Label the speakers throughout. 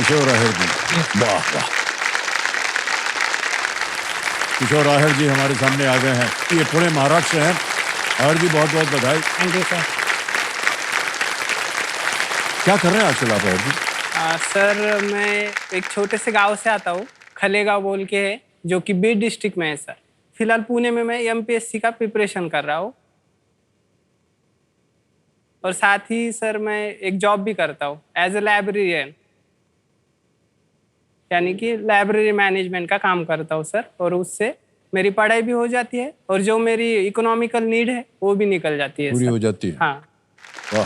Speaker 1: किशोर आहेर जी, वाह वाह। किशोर आहेर जी हमारे सामने आ गए हैं, ये पुणे महाराष्ट्र हैं। आहेर जी बहुत बहुत बधाई।
Speaker 2: Thank you sir.
Speaker 1: क्या कर रहे हैं आजकल आप आहेर जी?
Speaker 2: सर मैं एक छोटे से गांव से आता हूँ, खलेगांव बोल के है, जो कि बीड डिस्ट्रिक्ट में है सर। फिलहाल पुणे में मैं एमपीएससी का प्रिपरेशन कर रहा हूँ और साथ ही सर मैं एक जॉब भी करता हूँ एज ए लाइब्रेरियन, यानी कि लाइब्रेरी मैनेजमेंट का काम करता हूँ सर। और उससे मेरी पढ़ाई भी हो जाती है और जो मेरी इकोनॉमिकल नीड है वो भी निकल जाती है
Speaker 1: पूरी
Speaker 2: सर।
Speaker 1: हो जाती है।
Speaker 2: हाँ।
Speaker 1: वाह।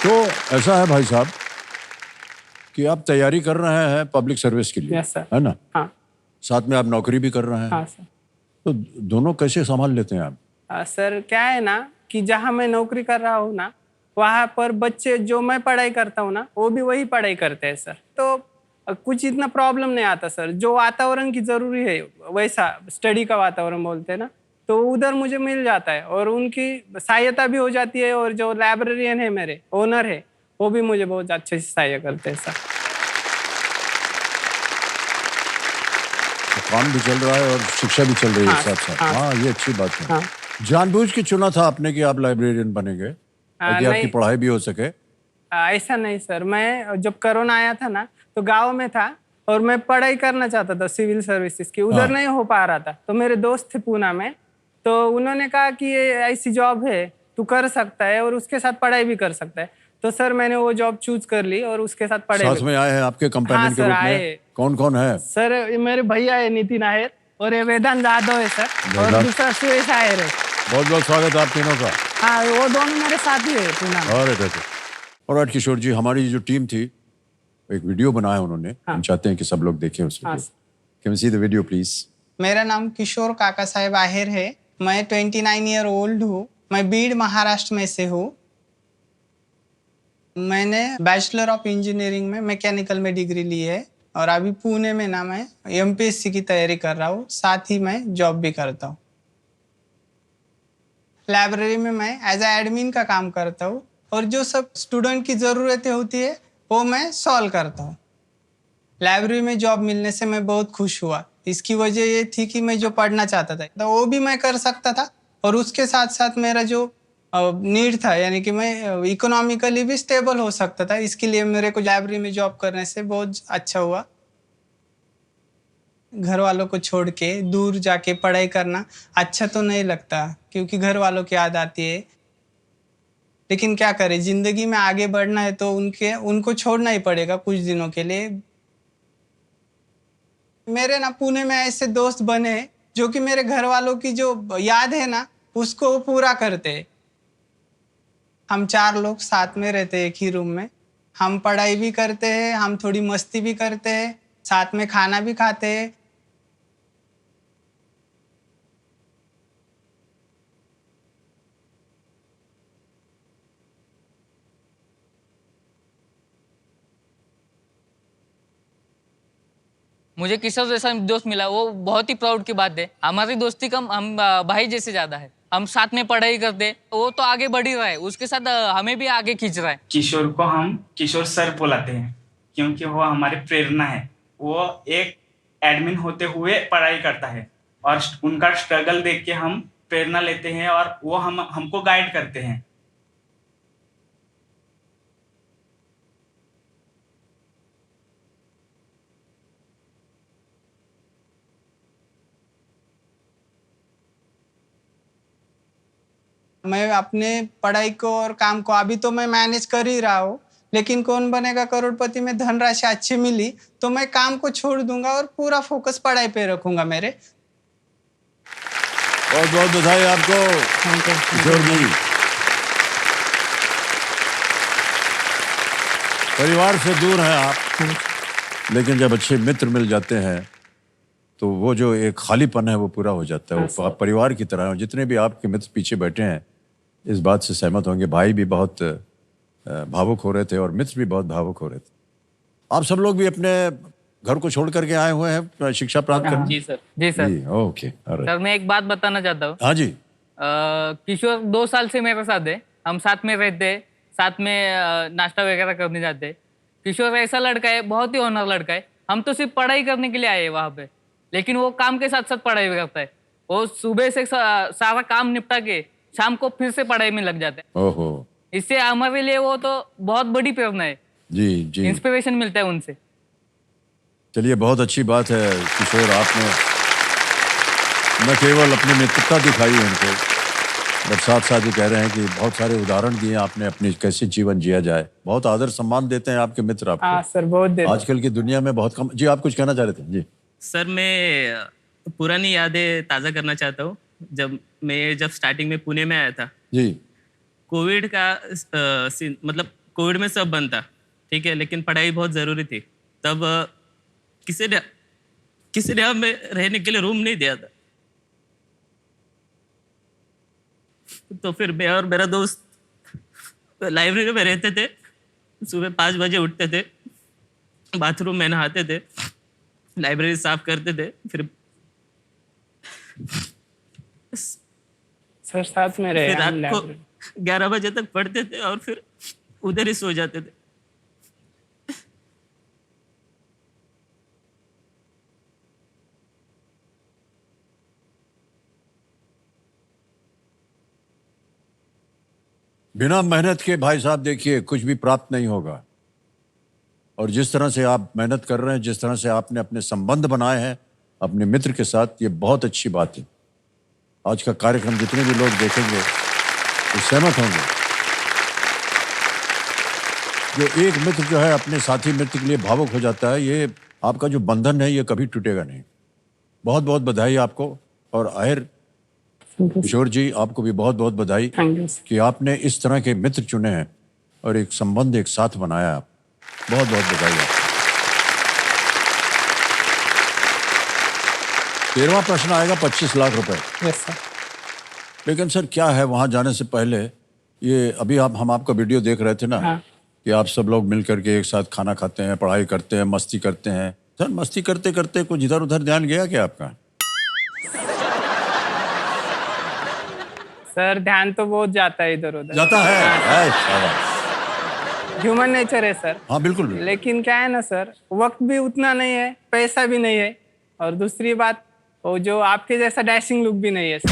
Speaker 1: तो ऐसा है भाई साहब कि आप तैयारी कर रहे हैं पब्लिक सर्विस के लिए,
Speaker 2: यस सर।
Speaker 1: है ना?
Speaker 2: हाँ।
Speaker 1: साथ में आप नौकरी भी कर रहे हैं।
Speaker 2: हाँ सर।
Speaker 1: तो दोनों कैसे संभाल लेते हैं आप?
Speaker 2: सर क्या है ना कि जहाँ मैं नौकरी कर रहा हूँ ना, वहाँ पर बच्चे जो मैं पढ़ाई करता हूँ ना, वो भी वही पढ़ाई करते हैं सर। तो कुछ इतना प्रॉब्लम नहीं आता सर। जो वातावरण की जरूरी है वैसा स्टडी का वातावरण बोलते हैं ना, तो उधर मुझे मिल जाता है और उनकी सहायता भी हो जाती है। और जो लाइब्रेरियन है मेरे ओनर है, वो भी मुझे बहुत अच्छे से सहायता करते हैं सर।
Speaker 1: तो काम भी चल रहा है और शिक्षा भी चल रही है
Speaker 2: हाँ,
Speaker 1: साथ साथ।
Speaker 2: हाँ,
Speaker 1: हाँ, ये अच्छी बात है।
Speaker 2: हाँ।
Speaker 1: जानबूझ के चुना था आपने कि आप लाइब्रेरियन बनेंगे ताकि आपकी
Speaker 2: नहीं,
Speaker 1: पढ़ाई भी हो सके?
Speaker 2: ऐसा नहीं सर। मैं जब कोरोना आया था ना, तो गांव में था और मैं पढ़ाई करना चाहता था सिविल सर्विसेज की, उधर
Speaker 1: हाँ।
Speaker 2: नहीं हो पा रहा था। तो मेरे दोस्त थे पूना में, तो उन्होंने कहा कि ये ऐसी जॉब है, तू कर सकता है और उसके साथ पढ़ाई भी कर सकता है। तो सर मैंने वो जॉब चूज कर ली और उसके साथ पढ़ाई
Speaker 1: साथ
Speaker 2: भी।
Speaker 1: में आए हैं आपके
Speaker 2: हाँ
Speaker 1: कंपेनियन के
Speaker 2: सर
Speaker 1: रूप में
Speaker 2: आए।
Speaker 1: कौन कौन है?
Speaker 2: सर ये मेरे भैया है नितिन आहेर, और ये वेदांत जाधव है सर, और
Speaker 1: वेदांत।
Speaker 2: दूसरा सुरेश आहेर है।
Speaker 1: बहुत बहुत स्वागत है आप तीनों का।
Speaker 2: हाँ, वो दोनों मेरे साथी है पूना में।
Speaker 1: और और किशोर जी, हमारी जो टीम थी एक वीडियो बनाया उन्होंने,
Speaker 2: हाँ।
Speaker 1: हम चाहते हैं कि सब लोग देखें उस
Speaker 2: हाँ
Speaker 1: video.
Speaker 2: Sir.
Speaker 1: Can we see the video please?
Speaker 2: मेरा नाम किशोर काका साहेब आहेर है। मैं 29 ईयर ओल्ड हूँ। मैं बीड महाराष्ट्र में से हूँ। मैंने बैचलर ऑफ इंजीनियरिंग में मैकेनिकल में डिग्री ली है और अभी पुणे में ना मैं एमपीएससी की तैयारी कर रहा हूँ, साथ ही मैं जॉब भी करता हूँ। लाइब्रेरी में मैं एज ए एडमिन का काम करता हूँ और जो सब स्टूडेंट की ज़रूरतें होती है वो मैं सॉल्व करता हूँ। लाइब्रेरी में जॉब मिलने से मैं बहुत खुश हुआ। इसकी वजह ये थी कि मैं जो पढ़ना चाहता था तो वो भी मैं कर सकता था और उसके साथ साथ मेरा जो नीड था, यानी कि मैं इकोनॉमिकली भी स्टेबल हो सकता था। इसके लिए मेरे को लाइब्रेरी में जॉब करने से बहुत अच्छा हुआ। घर वालों को छोड़ के दूर जाके पढ़ाई करना अच्छा तो नहीं लगता, क्योंकि घर वालों की याद आती है। लेकिन क्या करें, जिंदगी में आगे बढ़ना है तो उनको छोड़ना ही पड़ेगा कुछ दिनों के लिए। मेरे ना पुणे में ऐसे दोस्त बने जो कि मेरे घर वालों की जो याद है ना उसको पूरा करते हैं। हम 4 लोग साथ में रहते हैं एक ही रूम में। हम पढ़ाई भी करते हैं, हम थोड़ी मस्ती भी करते हैं, साथ में खाना भी खाते हैं।
Speaker 3: मुझे किशोर जैसा दोस्त मिला, वो बहुत ही प्राउड की बात है। हमारी दोस्ती कम, हम भाई जैसे ज्यादा है। हम साथ में पढ़ाई करते, वो तो आगे बढ़ ही रहा है, उसके साथ हमें भी आगे खींच रहा है।
Speaker 4: किशोर को हम किशोर सर बुलाते हैं क्योंकि वो हमारी प्रेरणा है। वो एक एडमिन होते हुए पढ़ाई करता है और उनका स्ट्रगल देख के हम प्रेरणा लेते हैं और वो हमको गाइड करते हैं।
Speaker 2: मैं अपने पढ़ाई को और काम को अभी तो मैं मैनेज कर ही रहा हूँ, लेकिन कौन बनेगा करोड़पति में धनराशि अच्छी मिली तो मैं काम को छोड़ दूंगा और पूरा फोकस पढ़ाई पे रखूंगा मेरे।
Speaker 1: बहुत बहुत बधाई आपको किशोर जी। परिवार से दूर हैं आप, लेकिन जब अच्छे मित्र मिल जाते हैं तो वो जो एक खालीपन है वो पूरा हो जाता है। वो आप परिवार की तरह, जितने भी आपके मित्र पीछे बैठे हैं इस बात से सहमत होंगे। भाई भी बहुत भावुक हो रहे थे और मित्र भी बहुत भावुक हो रहे थे। आप सब लोग भी अपने घर को छोड़ करके आए हुए हैं शिक्षा प्राप्त करने?
Speaker 3: जी सर। जी सर।
Speaker 1: जी, ओके।
Speaker 3: सर मैं एक बात बताना चाहता हूँ।
Speaker 1: हाँ जी।
Speaker 3: किशोर 2 साल से मेरे साथ है, हम साथ में रहते हैं, साथ में नाश्ता वगैरह करने जाते हैं। किशोर ऐसा लड़का है, बहुत ही ऑनर लड़का है। हम तो सिर्फ पढ़ाई करने के लिए आए हैं वहाँ पे, लेकिन वो काम के साथ साथ पढ़ाई भी करता है। वो सुबह से सारा काम निपटा के शाम को फिर से पढ़ाई में लग जाता है।
Speaker 1: ओहो,
Speaker 3: इससे हमारे लिए वो तो बहुत बड़ी प्रेरणा है,
Speaker 1: जी जी,
Speaker 3: इंस्पिरेशन मिलता है उनसे।
Speaker 1: चलिए बहुत अच्छी बात है किशोर, आपने न केवल अपनी मित्रता दिखाई है उनको, बट साथ साथ ये कह रहे हैं कि बहुत सारे उदाहरण दिए आपने अपने कैसे जीवन जिया जाए। बहुत आदर सम्मान देते हैं आपके मित्र
Speaker 2: हाँ
Speaker 1: आपको।
Speaker 2: सर, बहुत देते हैं।
Speaker 1: आजकल की दुनिया में बहुत कम। जी आप कुछ कहना चाह रहे थे? जी
Speaker 5: सर, मैं पुरानी यादें ताज़ा करना चाहता हूँ। जब स्टार्टिंग में पुणे में आया था,
Speaker 1: जी,
Speaker 5: कोविड का मतलब कोविड में सब बंद था, ठीक है, लेकिन पढ़ाई बहुत ज़रूरी थी। तब किसी ने हमें रहने के लिए रूम नहीं दिया था, तो फिर मैं और मेरा दोस्त लाइब्रेरी में रहते थे। सुबह 5 बजे उठते थे, बाथरूम में नहाते थे, लाइब्रेरी साफ करते थे, फिर
Speaker 2: सर साथ में रहे
Speaker 5: फिर
Speaker 2: हम
Speaker 5: रात को
Speaker 2: लाइब्रेरी।
Speaker 5: 11 बजे तक पढ़ते थे और फिर उधर ही सो जाते थे।
Speaker 1: बिना मेहनत के भाई साहब देखिए कुछ भी प्राप्त नहीं होगा। और जिस तरह से आप मेहनत कर रहे हैं, जिस तरह से आपने अपने संबंध बनाए हैं अपने मित्र के साथ, ये बहुत अच्छी बात है। आज का कार्यक्रम जितने भी लोग देखेंगे वो सहमत होंगे। जो एक मित्र जो है अपने साथी मित्र के लिए भावुक हो जाता है, ये आपका जो बंधन है ये कभी टूटेगा नहीं। बहुत बहुत बधाई आपको। और आहिर किशोर जी, आपको भी बहुत बहुत बधाई
Speaker 2: थैंक यू सर।
Speaker 1: कि आपने इस तरह के मित्र चुने हैं और एक संबंध एक साथ बनाया। आप बहुत बहुत बधाई आपको। 13वां प्रश्न आएगा 25 लाख रुपए।
Speaker 2: Yes sir.
Speaker 1: लेकिन सर क्या है, वहां जाने से पहले ये अभी हम आपका वीडियो देख रहे थे ना,
Speaker 2: हाँ।
Speaker 1: कि आप सब लोग मिल करके एक साथ खाना खाते हैं, पढ़ाई करते हैं, मस्ती करते हैं। सर मस्ती करते करते कुछ इधर उधर ध्यान गया क्या आपका?
Speaker 2: सर ध्यान तो बहुत जाता है इधर उधर।
Speaker 1: जाता है? है, शाबाश।
Speaker 2: ह्यूमन नेचर है सर।
Speaker 1: हाँ बिल्कुल बिल्कुल।
Speaker 2: लेकिन क्या है ना सर, वक्त भी उतना नहीं है, पैसा भी नहीं है, और दूसरी बात वो जो आपके जैसा डैशिंग लुक भी नहीं है सर।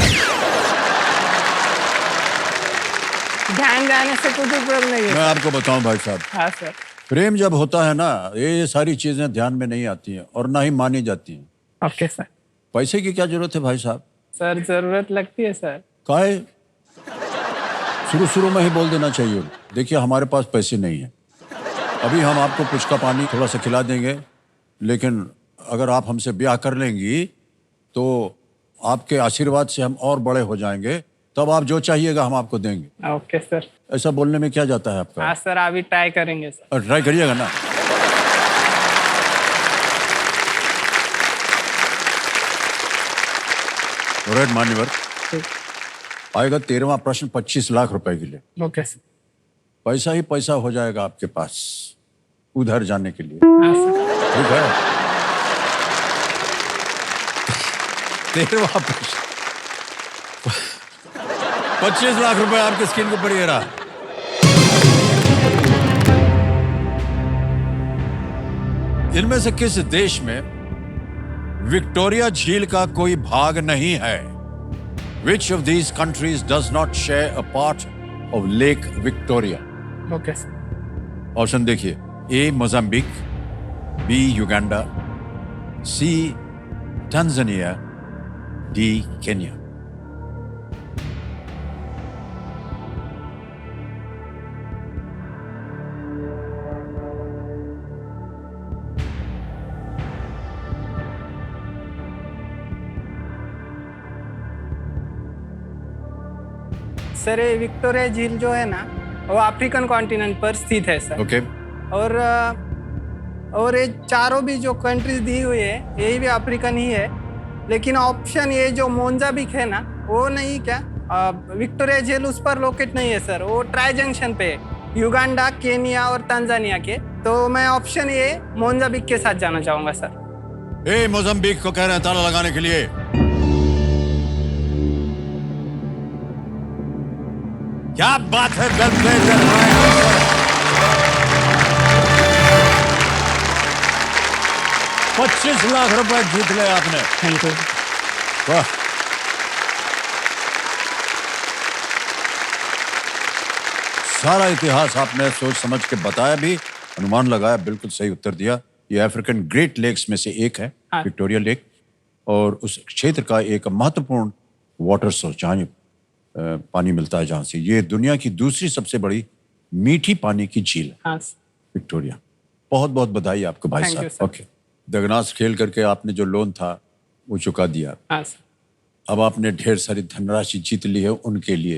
Speaker 2: ध्यान जाने से कुछ उपयोग नहीं है।
Speaker 1: मैं आपको बताऊं भाई साहब,
Speaker 2: हाँ सर।
Speaker 1: प्रेम जब होता है ना, ये सारी चीजें ध्यान में नहीं आती हैं और ना ही मानी जाती हैं।
Speaker 2: Okay sir.
Speaker 1: पैसे की क्या जरूरत है भाई साहब?
Speaker 2: सर जरूरत लगती है सर।
Speaker 1: काहे? शुरू में ही बोल देना चाहिए। देखिए हमारे पास पैसे नहीं है, अभी हम आपको पुचका पानी थोड़ा सा खिला देंगे, लेकिन अगर आप हमसे ब्याह कर लेंगी तो आपके आशीर्वाद से हम और बड़े हो जाएंगे, तब आप जो चाहिएगा हम आपको देंगे।
Speaker 2: Okay sir.
Speaker 1: ऐसा बोलने में क्या जाता है आपका?
Speaker 2: हाँ सर, अभी ट्राई करेंगे सर।
Speaker 1: और ट्राई करिएगा ना। ऑलराइट मान्यवर, आएगा 13वां प्रश्न 25 लाख रुपए के लिए।
Speaker 2: Okay sir.
Speaker 1: पैसा ही पैसा हो जाएगा आपके पास उधर जाने के लिए,
Speaker 2: हाँ सर।
Speaker 1: ठीक है? 13वां प्रश्न 25 लाख रुपए आपके स्क्रीन के ऊपर ये रहा। इनमें से किस देश में विक्टोरिया झील का कोई भाग नहीं है? Which of these countries does not share a part of Lake Victoria?
Speaker 2: Okay sir.
Speaker 1: Option देखिए, ए मोजाम्बिक, बी युगांडा, सी टंजानिया, डी केन्या।
Speaker 2: सर ये विक्टोरिया झील जो है ना, वो अफ्रीकन कॉन्टिनेंट पर स्थित है सर।
Speaker 1: ओके,
Speaker 2: और ये चारों भी जो कंट्रीज दी हुई है यही भी अफ्रीकन ही है, लेकिन ऑप्शन ये जो मोजाम्बिक है ना वो नहीं, क्या विक्टोरिया झील उस पर लोकेट नहीं है सर, वो ट्राई जंक्शन पे है युगांडा, केनिया और तंजानिया के। तो मैं ऑप्शन ये मोजाम्बिक के साथ जाना चाहूंगा सर।
Speaker 1: ए मोजाम्बिक को कह रहे हैं ताला लगाने के लिए। क्या बात है, well played, well right. 25 lakh रुपए जीत ले आपने।
Speaker 2: Thank you.
Speaker 1: वाह। सारा इतिहास आपने सोच समझ के बताया भी, अनुमान लगाया, बिल्कुल सही उत्तर दिया। ये अफ्रीकन ग्रेट लेक्स में से एक है,
Speaker 2: हाँ।
Speaker 1: विक्टोरिया लेक, और उस क्षेत्र का एक महत्वपूर्ण वाटर सोर्स जहाँ पानी मिलता है, जहाँ से ये दुनिया की दूसरी सबसे बड़ी मीठी पानी की झील है,
Speaker 2: हाँ
Speaker 1: विक्टोरिया। बहुत बहुत बधाई आपको भाई
Speaker 2: Thank you,
Speaker 1: साहब।
Speaker 2: sir.
Speaker 1: ओके, दगनास खेल करके आपने जो लोन था वो चुका दिया।
Speaker 2: हाँ सर।
Speaker 1: अब आपने ढेर सारी धनराशि जीत ली है उनके लिए।